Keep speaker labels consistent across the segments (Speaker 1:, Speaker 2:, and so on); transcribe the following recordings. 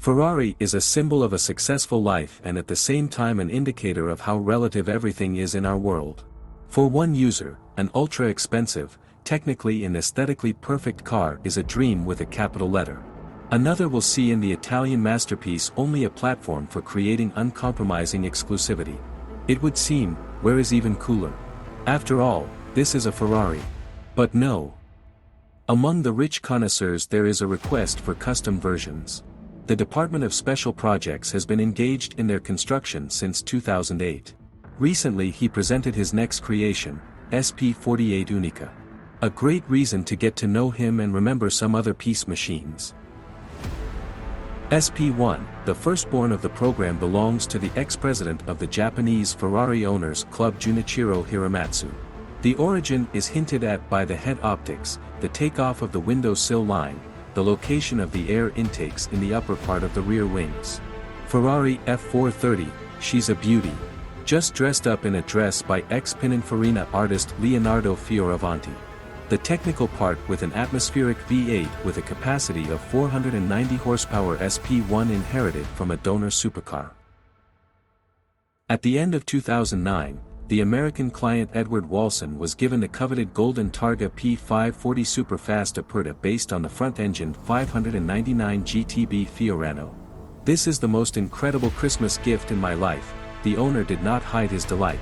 Speaker 1: Ferrari is a symbol of a successful life and at the same time an indicator of how relative everything is in our world. For one user, an ultra-expensive, technically and aesthetically perfect car is a dream with a capital letter. Another will see in the Italian masterpiece only a platform for creating uncompromising exclusivity. It would seem, where is even cooler? After all, this is a Ferrari. But no. Among the rich connoisseurs there is a request for custom versions. The Department of Special Projects has been engaged in their construction since 2008. Recently he presented his next creation, SP48 UNICA. A great reason to get to know him and remember some other piece machines. SP1, the firstborn of the program, belongs to the ex-president of the Japanese Ferrari Owners Club Junichiro Hiramatsu. The origin is hinted at by the head optics, the takeoff of the window sill line, the location of the air intakes in the upper part of the rear wings. Ferrari F430, she's a beauty. Just dressed up in a dress by ex-Pininfarina artist Leonardo Fioravanti. The technical part with an atmospheric V8 with a capacity of 490 horsepower SP1 inherited from a donor supercar. At the end of 2009, the American client Edward Walson was given the coveted golden Targa P540 Superfast Aperta based on the front-engine 599 GTB Fiorano. This is the most incredible Christmas gift in my life, the owner did not hide his delight.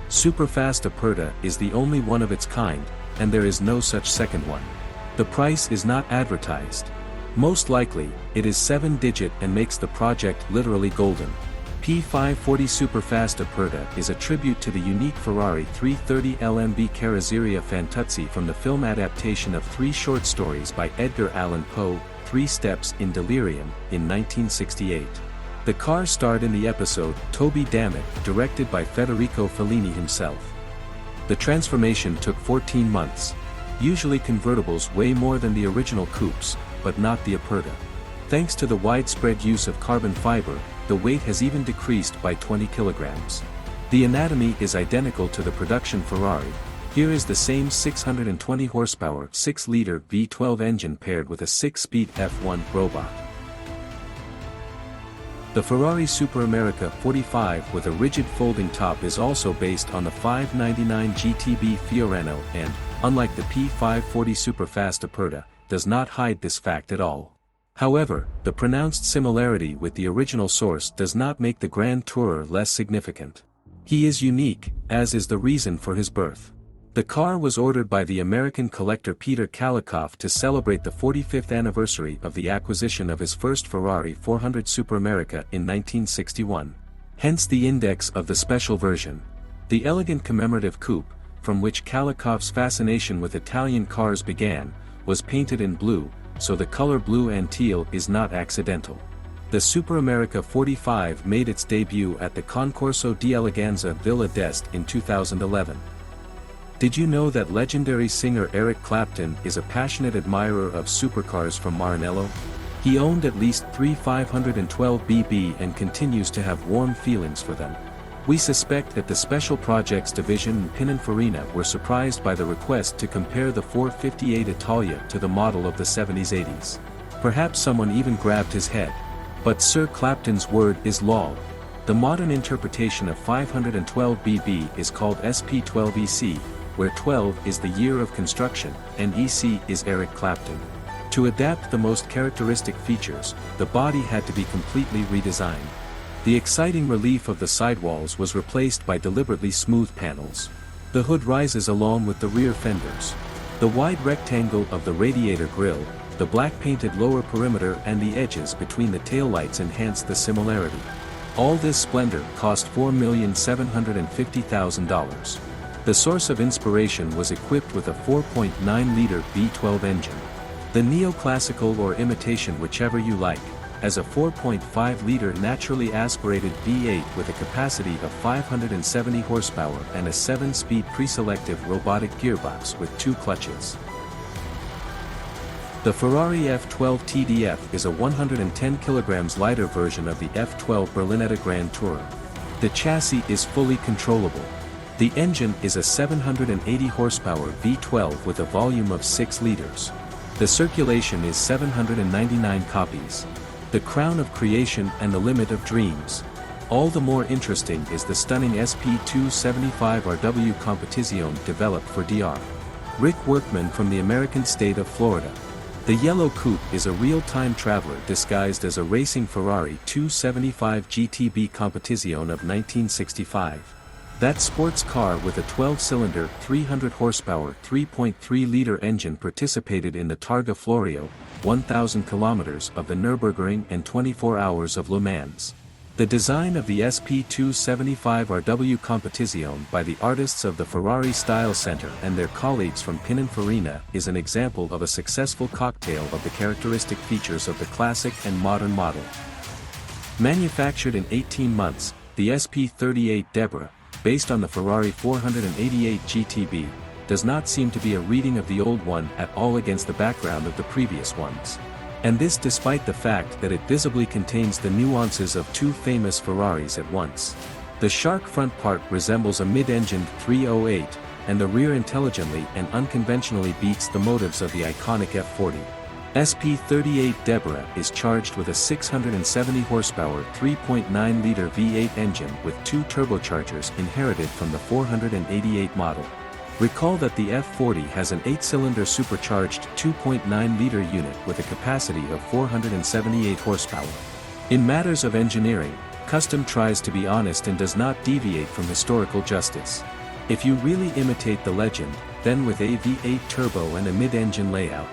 Speaker 1: Superfast Aperta is the only one of its kind, and there is no such second one. The price is not advertised. Most likely, it is 7-digit and makes the project literally golden. P540 Superfast Aperta is a tribute to the unique Ferrari 330 LMB Carrozzeria Fantuzzi from the film adaptation of 3 short stories by Edgar Allan Poe, 3 Steps in Delirium, in 1968. The car starred in the episode Toby Dammit, directed by Federico Fellini himself. The transformation took 14 months. Usually convertibles weigh more than the original coupes, but not the Aperta. Thanks to the widespread use of carbon fiber, the weight has even decreased by 20 kilograms. The anatomy is identical to the production Ferrari. Here is the same 620 horsepower 6-liter V12 engine paired with a 6-speed F1 robot. The Ferrari Superamerica 45 with a rigid folding top is also based on the 599 GTB Fiorano and, unlike the P540 Superfast Aperta, does not hide this fact at all. However, the pronounced similarity with the original source does not make the Grand Tourer less significant. He is unique, as is the reason for his birth. The car was ordered by the American collector Peter Kalikoff to celebrate the 45th anniversary of the acquisition of his first Ferrari 400 Superamerica in 1961. Hence the index of the special version. The elegant commemorative coupe, from which Kalikoff's fascination with Italian cars began, was painted in blue, so the color blue and teal is not accidental. The Superamerica 45 made its debut at the Concorso di Eleganza Villa d'Este in 2011. Did you know that legendary singer Eric Clapton is a passionate admirer of supercars from Maranello? He owned at least 3 512BB and continues to have warm feelings for them. We suspect that the Special Projects Division in Pininfarina were surprised by the request to compare the 458 Italia to the model of the 70s-80s. Perhaps someone even grabbed his head. But Sir Clapton's word is law. The modern interpretation of 512BB is called SP12 EC, where 12 is the year of construction, and EC is Eric Clapton. To adapt the most characteristic features, the body had to be completely redesigned. The exciting relief of the sidewalls was replaced by deliberately smooth panels. The hood rises along with the rear fenders. The wide rectangle of the radiator grille, the black painted lower perimeter and the edges between the taillights enhance the similarity. All this splendor cost $4,750,000. The source of inspiration was equipped with a 4.9-liter V12 engine. The neoclassical or imitation, whichever you like, has a 4.5-liter naturally aspirated V8 with a capacity of 570 horsepower and a 7-speed pre-selective robotic gearbox with 2 clutches. The Ferrari F12 TDF is a 110 kg lighter version of the F12 Berlinetta Grand Tourer. The chassis is fully controllable. The engine is a 780 horsepower V12 with a volume of 6 liters. The circulation is 799 copies. The crown of creation and the limit of dreams. All the more interesting is the stunning SP275RW Competizione developed for Dr. Rick Workman from the American state of Florida. The yellow coupe is a real-time traveler disguised as a racing Ferrari 275 GTB Competizione of 1965. That sports car with a 12-cylinder, 300-horsepower, 3.3-liter engine participated in the Targa Florio, 1,000 kilometers of the Nürburgring and 24 hours of Le Mans. The design of the SP275RW Competizione by the artists of the Ferrari Style Center and their colleagues from Pininfarina is an example of a successful cocktail of the characteristic features of the classic and modern model. Manufactured in 18 months, the SP38 Deborah, based on the Ferrari 488 GTB, does not seem to be a reading of the old one at all against the background of the previous ones. And this despite the fact that it visibly contains the nuances of two famous Ferraris at once. The shark front part resembles a mid-engined 308, and the rear intelligently and unconventionally beats the motives of the iconic F40. SP38 Deborah is charged with a 670 horsepower 3.9-liter V8 engine with two turbochargers inherited from the 488 model. Recall that the F40 has an 8-cylinder supercharged 2.9-liter unit with a capacity of 478 horsepower. In matters of engineering, Custom tries to be honest and does not deviate from historical justice. If you really imitate the legend, then with a V8 turbo and a mid-engine layout.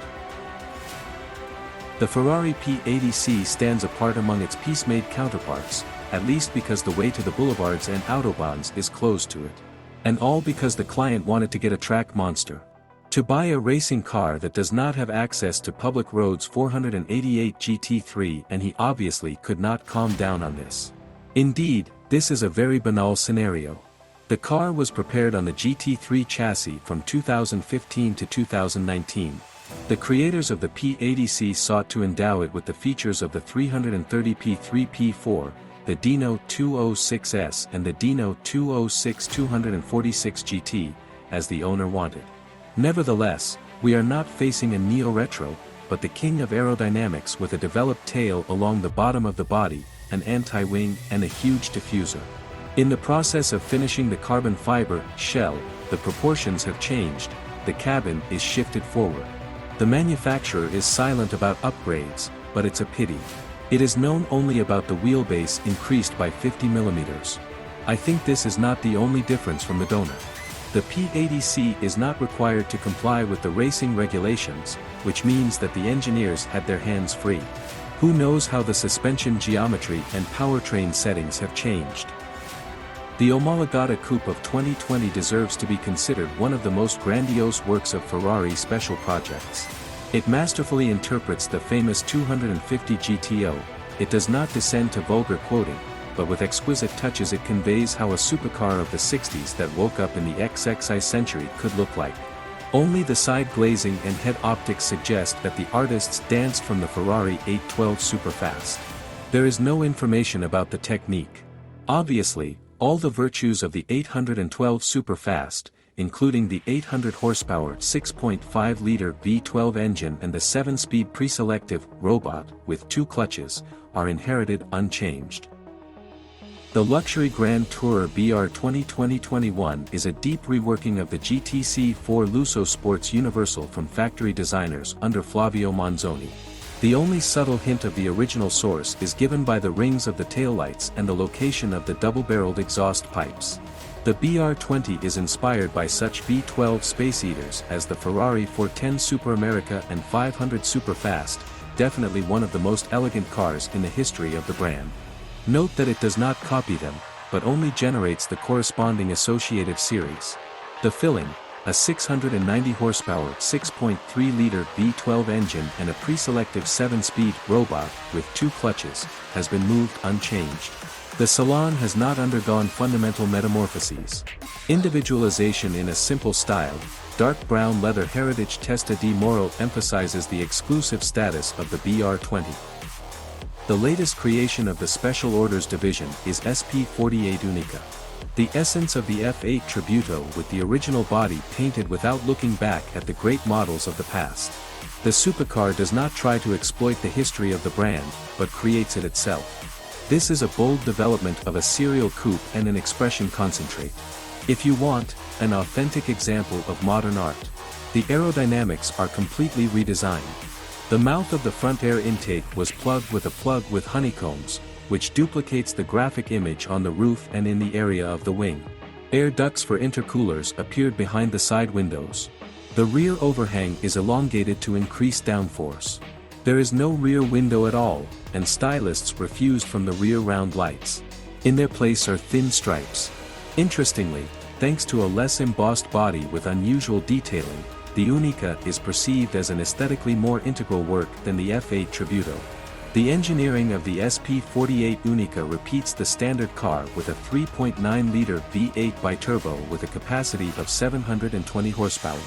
Speaker 1: The Ferrari P80C stands apart among its piece-made counterparts, at least because the way to the boulevards and autobahns is closed to it. And all because the client wanted to get a track monster. To buy a racing car that does not have access to public roads 488 GT3, and he obviously could not calm down on this. Indeed, this is a very banal scenario. The car was prepared on the GT3 chassis from 2015 to 2019. The creators of the P80C sought to endow it with the features of the 330p 3p4, the Dino 206S and the Dino 206 246 GT, as the owner wanted. Nevertheless, we are not facing a neo-retro, but the king of aerodynamics with a developed tail along the bottom of the body, an anti-wing and a huge diffuser. In the process of finishing the carbon fiber shell, the proportions have changed, the cabin is shifted forward. The manufacturer is silent about upgrades, but it's a pity. It is known only about the wheelbase increased by 50 mm. I think this is not the only difference from the donor. The P80C is not required to comply with the racing regulations, which means that the engineers had their hands free. Who knows how the suspension geometry and powertrain settings have changed. The Omologata Coupe of 2020 deserves to be considered one of the most grandiose works of Ferrari special projects. It masterfully interprets the famous 250 GTO, it does not descend to vulgar quoting, but with exquisite touches it conveys how a supercar of the 60s that woke up in the XXI century could look like. Only the side glazing and head optics suggest that the artists danced from the Ferrari 812 Superfast. There is no information about the technique. Obviously, all the virtues of the 812 Superfast, including the 800 horsepower 6.5-liter V12 engine and the 7-speed pre-selective robot with 2 clutches, are inherited unchanged. The luxury Grand Tourer BR 2021 is a deep reworking of the GTC4 Lusso Sports Universal from factory designers under Flavio Monzoni. The only subtle hint of the original source is given by the rings of the taillights and the location of the double-barreled exhaust pipes. The BR20 is inspired by such V12 space eaters as the Ferrari 410 Super America and 500 Superfast, definitely one of the most elegant cars in the history of the brand. Note that it does not copy them, but only generates the corresponding associative series. The filling, a 690 horsepower 6.3-liter V12 engine and a pre-selective 7-speed robot with 2 clutches, has been moved unchanged. The salon has not undergone fundamental metamorphoses. Individualization in a simple style, dark brown leather heritage Testa di Moro emphasizes the exclusive status of the BR20. The latest creation of the Special Orders division is SP48 UNICA. The essence of the F8 Tributo with the original body painted without looking back at the great models of the past. The supercar does not try to exploit the history of the brand, but creates it itself. This is a bold development of a serial coupe and an expression concentrate. If you want an authentic example of modern art, the aerodynamics are completely redesigned. The mouth of the front air intake was plugged with a plug with honeycombs, which duplicates the graphic image on the roof and in the area of the wing. Air ducts for intercoolers appeared behind the side windows. The rear overhang is elongated to increase downforce. There is no rear window at all, and stylists refused from the rear round lights. In their place are thin stripes. Interestingly, thanks to a less embossed body with unusual detailing, the Unica is perceived as an aesthetically more integral work than the F8 Tributo. The engineering of the SP48 UNICA repeats the standard car with a 3.9-liter V8 biturbo with a capacity of 720 horsepower.